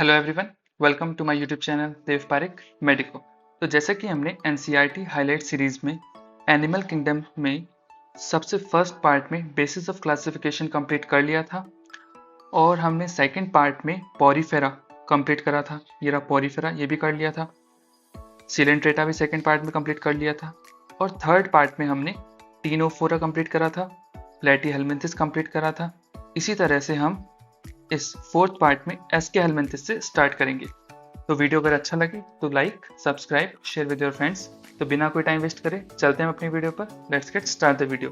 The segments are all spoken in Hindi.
Hello everyone, welcome to my YouTube channel Dev Pareek medico. तो जैसा कि हमने एनसीईआरटी हाईलाइट सीरीज में एनिमल किंगडम में सबसे फर्स्ट पार्ट में बेसिस ऑफ क्लासिफिकेशन कंप्लीट कर लिया था और हमने सेकंड पार्ट में पॉरीफेरा कंप्लीट करा था। ये रहा पॉरीफेरा, ये भी कर लिया था। सिलेंट्रेटा भी सेकंड पार्ट में कंप्लीट कर लिया था और थर्ड पार्ट में हमने टीनोफोरा कंप्लीट करा था, प्लेटीहेल्मिन्थिस कंप्लीट करा था। इसी तरह से हम इस फोर्थ पार्ट में एस्के हेलमिन्थिस से स्टार्ट करेंगे। तो वीडियो अगर अच्छा लगे तो like, subscribe, share with your friends. तो बिना कोई टाइम वेस्ट करे चलते हैं अपनी वीडियो पर। Let's get start the video.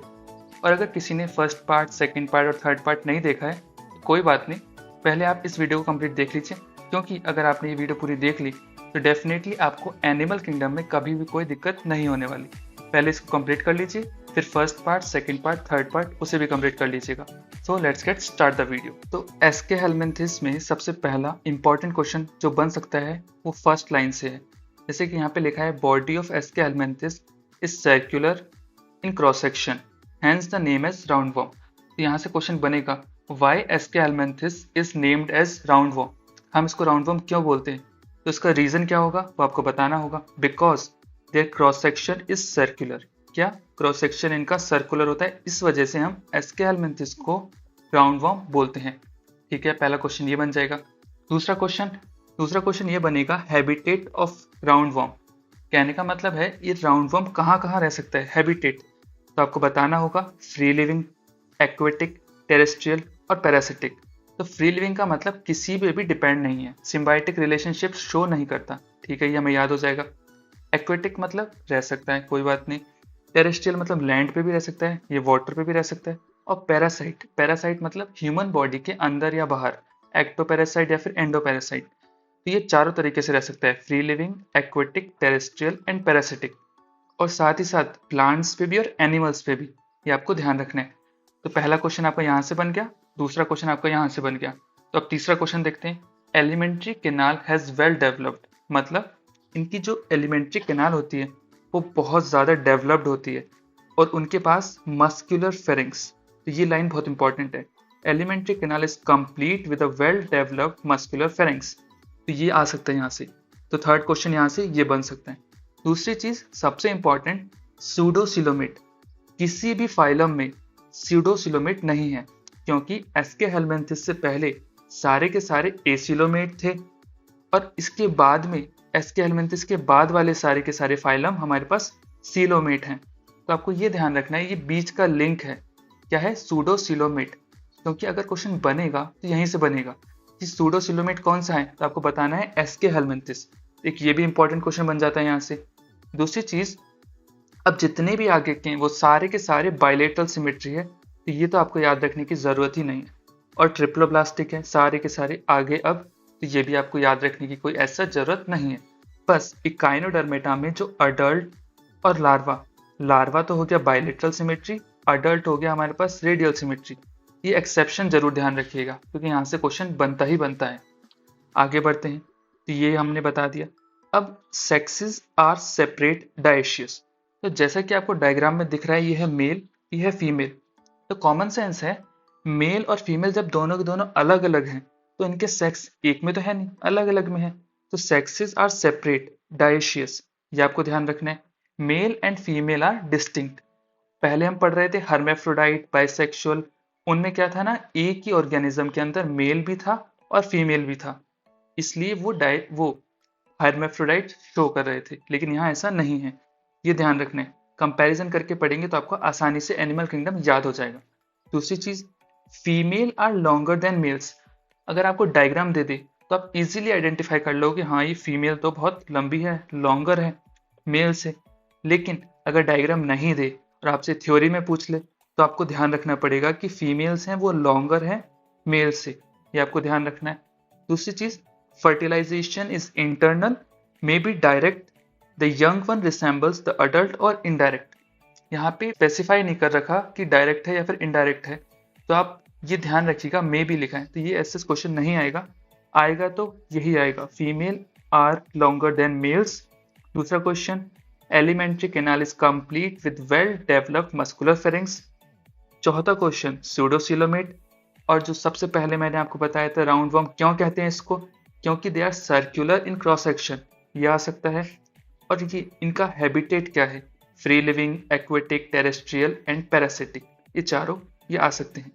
और अगर किसी ने फर्स्ट पार्ट, सेकंड पार्ट और थर्ड पार्ट नहीं देखा है तो कोई बात नहीं, पहले आप इस वीडियो को कंप्लीट देख लीजिए, क्योंकि अगर आपने ये वीडियो पूरी देख ली तो डेफिनेटली आपको एनिमल किंगडम में कभी भी कोई दिक्कत नहीं होने वाली। पहले इसको कंप्लीट कर लीजिए, फिर first part, second part, third part उसे भी कंप्लीट कर लीजिएगा। So let's get start the video. तो एस्के हेलमिन्थिस में सबसे पहला इंपॉर्टेंट क्वेश्चन जो बन सकता है वो फर्स्ट लाइन से है। जैसे कि यहाँ पे लिखा है, body of Aschelminthes is circular in cross section, hence the name as round worm. तो यहाँ से क्वेश्चन बनेगा, why Aschelminthes is named as round worm. हम इसको राउंड वॉर्म क्यों बोलते हैं, तो इसका रीजन क्या होगा वो आपको बताना होगा। Because their cross section is circular. क्या क्रॉस सेक्शन इनका सर्कुलर होता है, इस वजह से हम एस्के हेलमिन्थिस को राउंड वॉर्म बोलते हैं। ठीक है, पहला क्वेश्चन ये बन जाएगा। दूसरा क्वेश्चन ये बनेगा, हैबिटेट ऑफ राउंड वॉर्म। कहने का मतलब है ये राउंड वॉर्म कहाँ कहाँ रह सकता है, हैबिटेट। तो आपको बताना होगा फ्री लिविंग, एक्वेटिक, टेरेस्ट्रियल और पैरासिटिक। तो फ्री लिविंग का मतलब किसी पे भी डिपेंड नहीं है, सिम्बायोटिक रिलेशनशिप शो नहीं करता। ठीक है, ये हमें याद हो जाएगा। एक्वेटिक मतलब रह सकता है, कोई बात नहीं। टेरेस्ट्रियल मतलब लैंड पे भी रह सकता है, ये वाटर पे भी रह सकता है। और पैरासाइट मतलब ह्यूमन बॉडी के अंदर या बाहर, एक्टोपैरासाइट या फिर एंडोपैरासाइट। तो ये चारों तरीके से रह सकता है, free living, aquatic, terrestrial and parasitic. और साथ ही साथ प्लांट्स पे भी और एनिमल्स पे भी, ये आपको ध्यान रखना है। तो पहला क्वेश्चन आपका यहाँ से बन गया, दूसरा क्वेश्चन आपका यहाँ से बन गया। तो अब तीसरा क्वेश्चन देखते हैं। Alimentary canal has well developed, मतलब इनकी जो एलिमेंट्री कैनाल होती है वो बहुत ज़्यादा डेवलप्ड होती है और उनके पास मस्कुलर फेरिंग्स। तो ये लाइन बहुत इंपॉर्टेंट है, elementary canal is complete with a well developed muscular pharynx. तो ये आ सकता है यहाँ से। तो थर्ड क्वेश्चन यहाँ से ये बन सकता है। दूसरी चीज सबसे इंपॉर्टेंट, सूडोसिलोमेट। किसी भी फाइलम में सूडोसिलोमेट नहीं है, क्योंकि एस्के हेलमिन्थिस से पहले सारे के सारे एसिलोमेट थे और इसके बाद में एस्के हेलमिन्थिस के बाद वाले सारे के सारे फाइलम हमारे पास सीलोमेट हैं। तो आपको ये ध्यान रखना है, ये बीच का लिंक है, क्या है, सूडोसिलोमेट। क्योंकि अगर क्वेश्चन बनेगा तो यहीं से बनेगा कि सूडोसिलोमेट कौन सा है, तो आपको बताना है एस्के हेलमिन्थिस। एक ये भी इंपॉर्टेंट क्वेश्चन बन जाता है यहाँ से। दूसरी चीज, अब जितने भी आगे के हैं वो सारे के सारे बाइलेटरल सिमेट्री है, तो ये तो आपको याद रखने की जरूरत ही नहीं है। और ट्रिप्लोब्लास्टिक है सारे के सारे आगे अब, तो ये भी आपको याद रखने की कोई ऐसा जरूरत नहीं है। बस इकाइनोडर्मेटा में जो अडल्ट और लार्वा तो हो गया बाइलेटरल सिमेट्री, अडल्ट हो गया हमारे पास रेडियल सिमेट्री। ये एक्सेप्शन जरूर ध्यान रखिएगा, क्योंकि यहाँ से क्वेश्चन बनता ही बनता है। आगे बढ़ते हैं, तो ये हमने बता दिया। अब सेक्सेस आर सेपरेट डायशियस। तो जैसा कि आपको डायग्राम में दिख रहा है, ये है मेल, ये है फीमेल। तो कॉमन सेंस है, मेल और फीमेल जब दोनों के दोनों अलग अलग हैं तो इनके सेक्स एक में तो है नहीं, अलग अलग में है। तो सेक्सेस आर सेपरेट डायशियस, ये आपको ध्यान रखना है। Male and female are distinct. पहले हम पढ़ रहे थे हर्मेफ्रोडाइट, बाइसेक्सुअल, उनमें क्या था ना, एक ही ऑर्गेनिज्म के अंदर मेल भी था और फीमेल भी था, इसलिए वो हर्मेफ्रोडाइट शो कर रहे थे। लेकिन यहाँ ऐसा नहीं है, ये ध्यान रखना है। कंपैरिजन करके पढ़ेंगे तो आपको आसानी से एनिमल किंगडम याद हो जाएगा। दूसरी चीज, female are longer than males. अगर आपको डायग्राम दे दे तो आप इजीली आइडेंटिफाई कर लोगे, हाँ ये फीमेल तो बहुत लंबी है, लॉन्गर है मेल से। लेकिन अगर डायग्राम नहीं दे और आपसे थ्योरी में पूछ ले तो आपको ध्यान रखना पड़ेगा कि फीमेल्स हैं वो लॉन्गर है मेल से, ये आपको ध्यान रखना है। दूसरी चीज, fertilisation is internal, may be direct, the young one resembles the adult और इनडायरेक्ट। यहाँ पे स्पेसिफाई नहीं कर रखा कि डायरेक्ट है या फिर इनडायरेक्ट है, तो आप ये ध्यान रखिएगा, मे भी लिखा है, तो ये ऐसे क्वेश्चन नहीं आएगा। आएगा तो यही आएगा, female are longer than males. दूसरा question, alimentary canal is complete with well developed muscular pharynx. चौथा क्वेश्चन, सूडोसिलोमेट। और जो सबसे पहले मैंने आपको बताया था राउंड वॉर्म क्यों कहते हैं इसको, क्योंकि they are circular in cross section, ये आ सकता है। और ये इनका हैबिटेट क्या है, free living, aquatic, terrestrial and parasitic, ये चारों ये आ सकते हैं।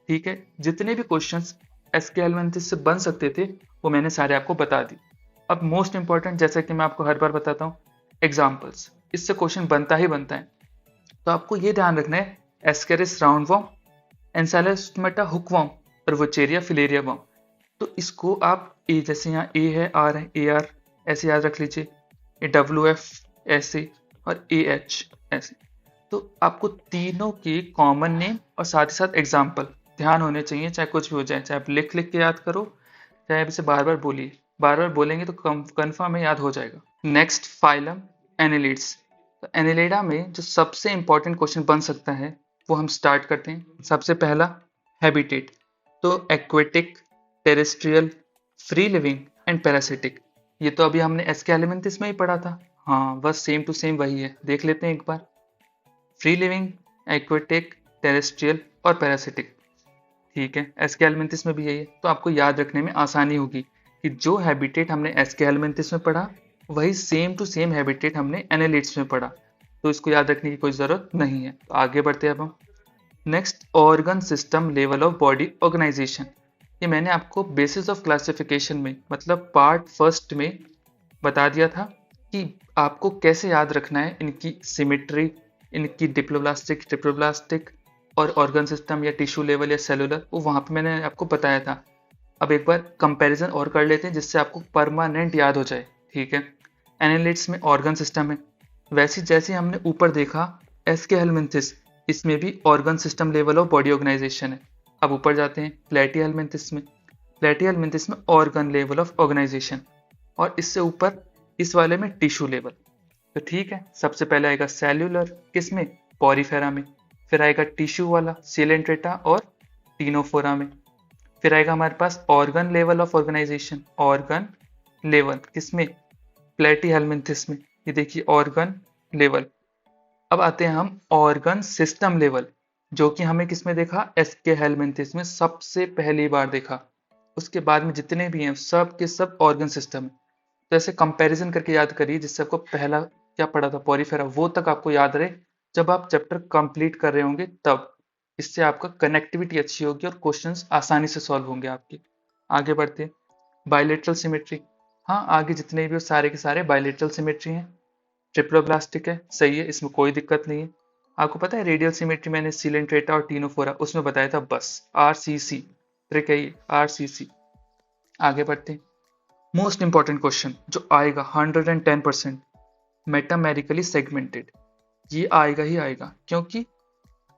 ठीक है, जितने भी क्वेश्चंस एसक्यूएल से बन सकते थे वो मैंने सारे आपको बता दी। अब मोस्ट इंपॉर्टेंट, जैसा कि मैं आपको हर बार बताता हूँ, एग्जाम्पल्स, इससे क्वेश्चन बनता ही बनता है। तो आपको ये ध्यान रखना है, एस्केरिस राउंडवॉर्म, एंसाइलोस्टोमेटा हुकवॉर्म और वोचेरिया फिलेरिया वर्म। तो इसको आप ए, जैसे यहाँ ए है, आर है, ए आर ऐसे याद रख लीजिए, ए डब्ल्यू एफ ऐसे और ए एच ऐसे। तो आपको तीनों के कॉमन नेम और साथ ही साथ एग्जाम्पल ध्यान होने चाहिए, चाहे कुछ भी हो जाए, चाहे आप लिख लिख के याद करो, चाहे आप इसे बार बार बोलिए, बार बार बोलेंगे तो कन्फर्म है याद हो जाएगा। Next, phylum annelids. तो एनिलिडा में जो सबसे इंपॉर्टेंट क्वेश्चन बन सकता है वो हम स्टार्ट करते हैं। सबसे पहला, हैबिटेट। तो aquatic, terrestrial, free living and parasitic, ये तो अभी हमने एस्केलेमेंथिस में ही पढ़ा था। हाँ, बस सेम टू सेम वही है, देख लेते हैं एक बार। फ्री लिविंग, एक्वेटिक, टेरेस्ट्रियल और पैरासिटिक। ठीक है, एस्केलेमेंथिस में भी यही है, तो आपको याद रखने में आसानी होगी कि जो हैबिटेट हमने एस्केलेमेंथिस में पढ़ा वही सेम टू सेम हैबिटेट हमने एनालिड्स में पढ़ा, तो इसको याद रखने की कोई ज़रूरत नहीं है। तो आगे बढ़ते हैं अब हम। Next, organ system level of body organisation. ये मैंने आपको बेसिस ऑफ क्लासिफिकेशन में, मतलब पार्ट फर्स्ट में बता दिया था कि आपको कैसे याद रखना है इनकी सिमेट्री, इनकी डिप्लोब्लास्टिक, ट्रिप्लोब्लास्टिक और ऑर्गन सिस्टम या टिश्यू लेवल या सेलुलर, वो वहाँ पे मैंने आपको बताया था। अब एक बार कंपैरिजन और कर लेते हैं जिससे आपको परमानेंट याद हो जाए। ठीक है, एनालिट्स में ऑर्गन सिस्टम है, वैसे जैसे हमने ऊपर देखा एस्केलेमेंथिस, इसमें भी organ system level of body organisation है। अब ऊपर जाते हैं प्लेटिहेल्मिन्थिस में, प्लेटिहेल्मिन्थिस में ऑर्गन लेवल ऑफ ऑर्गेनाइजेशन, और इससे ऊपर इस वाले में टिश्यू लेवल। तो ठीक है, सबसे पहले आएगा सेल्यूलर, किसमें, पॉरीफेरा में। फिर आएगा टिश्यू वाला, सीलेंट्रेटा और टीनोफोरा में। फिर आएगा हमारे पास organ level of organisation, organ level किसमें, प्लेटिहेल्मिन्थिस में। ये देखिए ऑर्गन लेवल। अब आते हैं हम ऑर्गन सिस्टम लेवल, जो कि हमें किसमें देखा, एस्केलेमेंथिस में सबसे पहली बार देखा। उसके बाद में जितने भी हैं सब के सब ऑर्गन सिस्टम है। तो ऐसे कंपैरिजन करके याद करिए, जिससे आपको पहला क्या पढ़ा था पॉरीफेरा, वो तक आपको याद रहे जब आप चैप्टर कंप्लीट कर रहे होंगे तब। इससे आपका कनेक्टिविटी अच्छी होगी और क्वेश्चंस आसानी से सॉल्व होंगे आपके। आगे बढ़ते हैं, बायलेटरल सिमेट्री। हाँ, आगे जितने भी सारे के सारे बायलेटरल सिमेट्री हैं। ट्रिप्लोब्लास्टिक है, सही है, इसमें कोई दिक्कत नहीं है। आपको पता है रेडियल सिमेट्री मैंने सीलेंट्रेटा और टीनोफोरा उसमें बताया था, बस आरसीसी ट्रिक है ये, आरसीसी। आगे बढ़ते हैं, मोस्ट इंपॉर्टेंट क्वेश्चन जो आएगा 110%, मेटामेरिकली सेगमेंटेड। ये आएगा ही आएगा, क्योंकि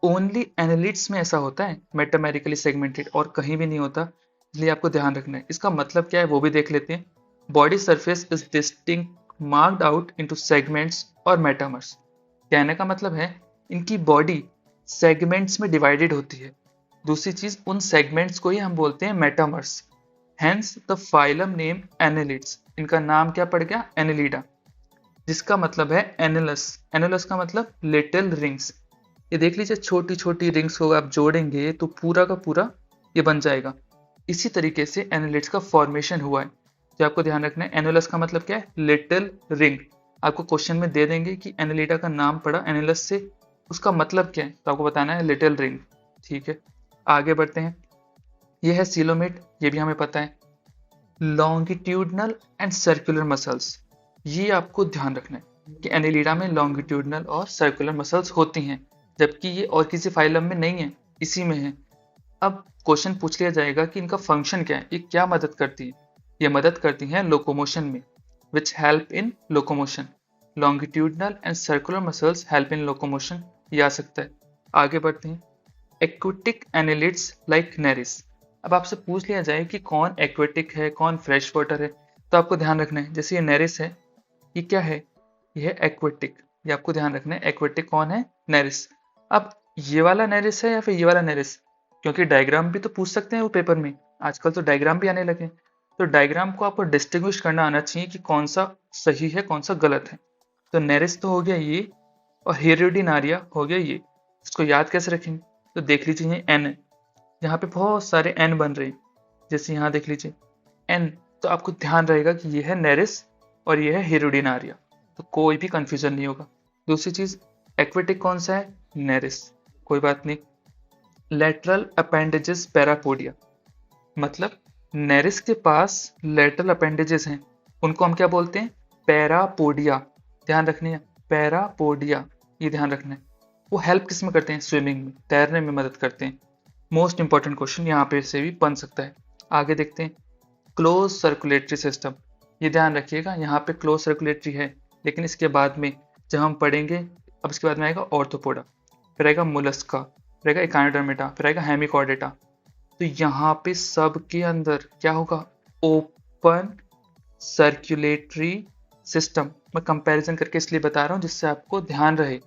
ओनली एनालिट्स में ऐसा होता है मेटामेरिकली सेगमेंटेड, और कहीं भी नहीं होता, इसलिए आपको ध्यान रखना है। इसका मतलब क्या है वो भी देख लेते हैं। Body surface is distinct marked out into segments और मेटामर्स। कहने का मतलब है इनकी बॉडी सेगमेंट्स में डिवाइडेड होती है। दूसरी चीज, उन सेगमेंट्स को ही हम बोलते हैं metamers. Hence the phylum name annelids, इनका नाम क्या पड़ गया, एनालिडा, जिसका मतलब है एनालस। एनालस का मतलब लिटिल रिंग्स। ये देख लीजिए, छोटी छोटी रिंग्स को आप जोड़ेंगे तो पूरा का पूरा ये बन जाएगा। इसी तरीके से एनालिड्स का फॉर्मेशन हुआ है। तो आपको ध्यान रखना है, एनालस का मतलब क्या है, लिटिल रिंग। आपको क्वेश्चन में दे देंगे कि एनालिडा का नाम पड़ा एनालस से, उसका मतलब क्या है, तो आपको बताना है लिटिल रिंग। ठीक है, आगे बढ़ते हैं। ये है सीलोमेट, ये भी हमें पता है। लॉन्गिट्यूडनल एंड सर्कुलर मसल्स, ये आपको ध्यान रखना है कि एनालिडा में लॉन्गिट्यूडनल और सर्कुलर मसल्स होती हैं, जबकि ये और किसी फाइलम में नहीं है, इसी में है। अब क्वेश्चन पूछ लिया जाएगा कि इनका फंक्शन क्या है, ये क्या मदद करती है। ये मदद करती हैं लोकोमोशन में, which help in locomotion. Longitudinal and circular muscles help in locomotion, ये आ सकता है। आगे बढ़ते हैं, एक्वेटिक एनालिड्स लाइक नेरिस। अब आपसे पूछ लिया जाए कि कौन एक्वेटिक है कौन फ्रेश वाटर है, तो आपको ध्यान रखना है, जैसे ये नेरिस है, ये क्या है, ये है एक्वेटिक। ये आपको ध्यान रखना है, एक्वेटिक कौन है, नेरिस। अब ये वाला नेरिस है या फिर ये वाला नेरिस, क्योंकि डायग्राम भी तो पूछ सकते हैं वो पेपर में, आजकल तो डायग्राम भी आने लगे। तो डायग्राम को आपको डिस्टिंग्विश करना आना चाहिए कि कौन सा सही है कौन सा गलत है। तो नेरिस तो हो गया ये, और हेरियोडिनारिया हो गया ये। इसको याद कैसे रखेंगे, तो देख लीजिए एन है, यहाँ पे बहुत सारे एन बन रहे हैं, जैसे यहाँ देख लीजिए एन, तो आपको ध्यान रहेगा कि ये है नेरिस और ये है हिरुडिनारिया, तो कोई भी कंफ्यूजन नहीं होगा। दूसरी चीज, एक्वेटिक कौन सा है? नेरिस, कोई बात नहीं। लेटरल अपेंडेजेस पैरापोडिया, मतलब नेरिस के पास लेटरल अपेंडेजेस हैं, उनको हम क्या बोलते हैं? पैरापोडिया। ध्यान रखनी है, पैरापोडिया, ये ध्यान रखना है। वो हेल्प किस में करते हैं? स्विमिंग में, तैरने में मदद करते हैं। मोस्ट इंपॉर्टेंट क्वेश्चन यहाँ पे से भी बन सकता है। आगे देखते हैं, क्लोज सर्कुलेटरी सिस्टम। ये ध्यान रखिएगा, यहाँ पे क्लोज सर्कुलेटरी है, लेकिन इसके बाद में जब हम पढ़ेंगे, अब इसके बाद में आएगा ऑर्थोपोडा, फिर आएगा मोलस्का, फिर आएगा इकानोडर्मेटा, फिर आएगा हेमिकॉर्डेटा। तो यहाँ पे सबके अंदर क्या होगा? Open circulatory system. मैं कंपैरिजन करके इसलिए बता रहा हूँ जिससे आपको ध्यान रहे।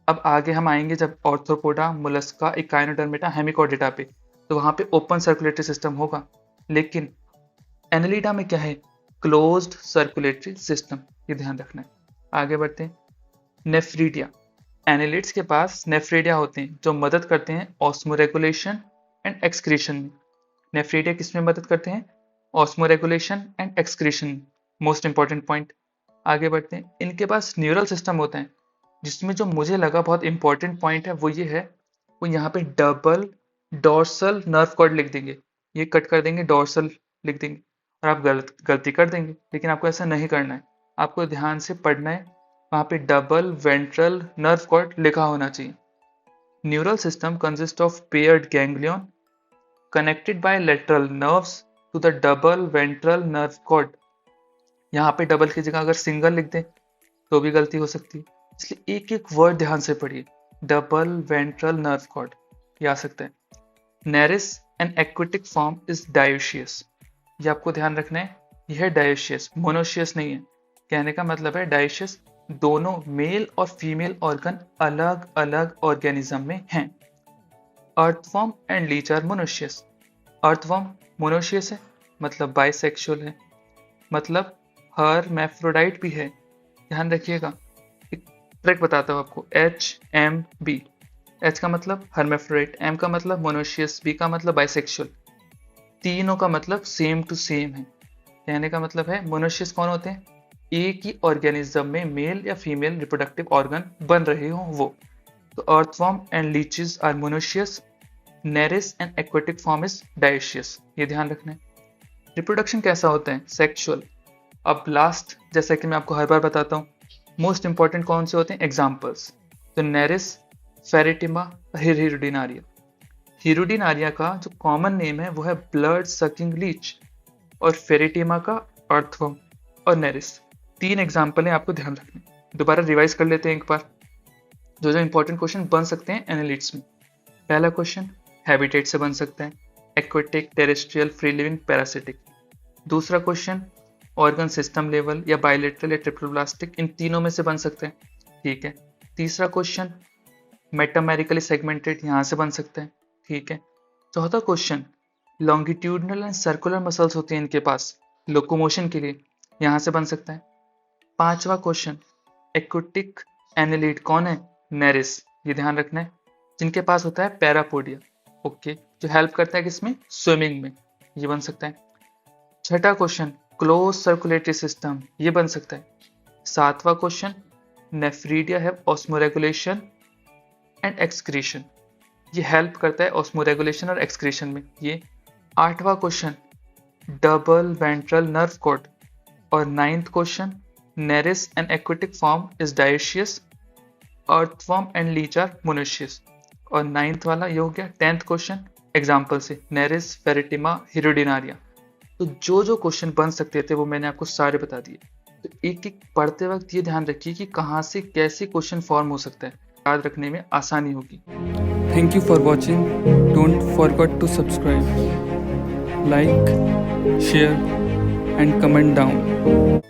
अब आगे हम आएंगे जब ऑर्थोपोडा, मोलस्का, इकाइनोडर्मेटा, हेमिकॉर्डेटा पे, तो वहाँ पे ओपन सर्कुलेटरी सिस्टम होगा। लेकिन एनालिडा में क्या है? क्लोज्ड सर्कुलेटरी सिस्टम, ये ध्यान रखना है। आगे बढ़ते हैं, नेफ्रीडिया। एनालिड्स के पास नेफ्रीडिया होते हैं जो मदद करते हैं ऑस्मोरेगुलेशन एंड एक्सक्रीशन में। नेफ्रीडिया किस में मदद करते हैं? Osmoregulation and excretion, most important point. आगे बढ़ते हैं, इनके पास न्यूरल सिस्टम होता है, जिसमें जो मुझे लगा बहुत इंपॉर्टेंट पॉइंट है वो ये है, वो यहाँ पे डबल डॉर्सल नर्व कॉर्ड लिख देंगे, ये कट कर देंगे, डॉर्सल लिख देंगे, और आप गलती कर देंगे, लेकिन आपको ऐसा नहीं करना है। आपको ध्यान से पढ़ना है, वहाँ पे डबल वेंट्रल नर्व कॉर्ड लिखा होना चाहिए। Neural system consist of paired ganglion connected by lateral nerves to the double ventral nerve cord. यहाँ पे डबल की जगह अगर सिंगल लिख दें तो भी गलती हो सकती है, इसलिए एक एक वर्ड ध्यान से पढ़िए। डबल वेंट्रल नर्व कॉर्ड, ये आ सकता है। Nereis an aquatic form is dioecious, ये आपको ध्यान रखना है, यह है डायोशियस, मोनोशियस नहीं है। कहने का मतलब है डायोशियस, दोनों मेल और फीमेल ऑर्गन अलग अलग ऑर्गेनिज्म में हैं। Earthworm and leech are monoecious. Earthworm monoecious है, मतलब बाइसेक्सुअल है, मतलब हर्मैफ्रोडाइट भी है। ध्यान रखिएगा, एक ट्रिक बताता हूँ आपको, HMB। H का मतलब हर्मैफ्रोडाइट, M का मतलब मोनोशियस, B का मतलब बाइसेक्सुअल, तीनों का मतलब सेम टू सेम है। कहने का मतलब है मोनोशियस कौन होते हैं? एक ही ऑर्गेनिज्म में मेल या फीमेल रिप्रोडक्टिव ऑर्गन बन रहे हो वो। तो earthworm and leeches are monoecious, Nereis and aquatic form is dioecious, ये ध्यान रखना है। रिप्रोडक्शन कैसा होता है? सेक्सुअल। अब लास्ट, जैसा कि मैं आपको हर बार बताता हूँ, मोस्ट इंपॉर्टेंट कौन से होते हैं? एग्जाम्पल्स। तो नेरिस, फेरेटिमा, हिरुडिनारिया। हिरुडिनारिया का जो कॉमन नेम है वो है ब्लड सकिंग लीच, और फेरेटिमा का अर्थवर्म, और नेरिस। तीन एग्जाम्पल हैं, आपको ध्यान रखने। दोबारा रिवाइज कर लेते हैं एक बार, जो जो इंपॉर्टेंट क्वेश्चन बन सकते हैं एनालिट्स में। पहला क्वेश्चन हैबिटेट से बन सकता है, aquatic, terrestrial, free living, parasitic. दूसरा क्वेश्चन ऑर्गन सिस्टम लेवल या बायलेटरल या ट्रिप्लोब्लास्टिक, इन तीनों में से बन सकते हैं, ठीक है। तीसरा क्वेश्चन मेटामेरिकली सेगमेंटेड, यहाँ से बन सकता है, ठीक है। चौथा question longitudinal and circular muscles होते हैं इनके पास लोकोमोशन के लिए, यहाँ से बन सकता है। पांचवा क्वेश्चन एक्वेटिक एनालिड कौन है? नेरिस, ये ध्यान रखना है, जिनके पास होता है पैरापोडिया, ओके, जो हेल्प करता है किसमें? स्विमिंग में, ये बन सकता है। छठा क्वेश्चन क्लोज सर्कुलेटरी सिस्टम, ये बन सकता है। सातवां क्वेश्चन नेफ्रीडिया है ऑस्मोरेगुलेशन एंड एक्सक्रीशन, ये हेल्प करता है ऑस्मोरेगुलेशन और एक्सक्रीशन में, ये। आठवां question double ventral nerve cord, और ninth question Nereis and aquatic form is dioecious, earthworm and leech are monoecious, और नाइन्थ वाला ये हो गया। 10th क्वेश्चन एग्जाम्पल से नेरिस, फेरेटिमा, हिरुडिनारिया। तो जो जो क्वेश्चन बन सकते थे वो मैंने आपको सारे बता दिए। तो एक एक पढ़ते वक्त ये ध्यान रखिए कि कहाँ से कैसे क्वेश्चन फॉर्म हो सकता है, याद रखने में आसानी होगी। Thank you for watching. Don't forget to subscribe, like, share and comment down.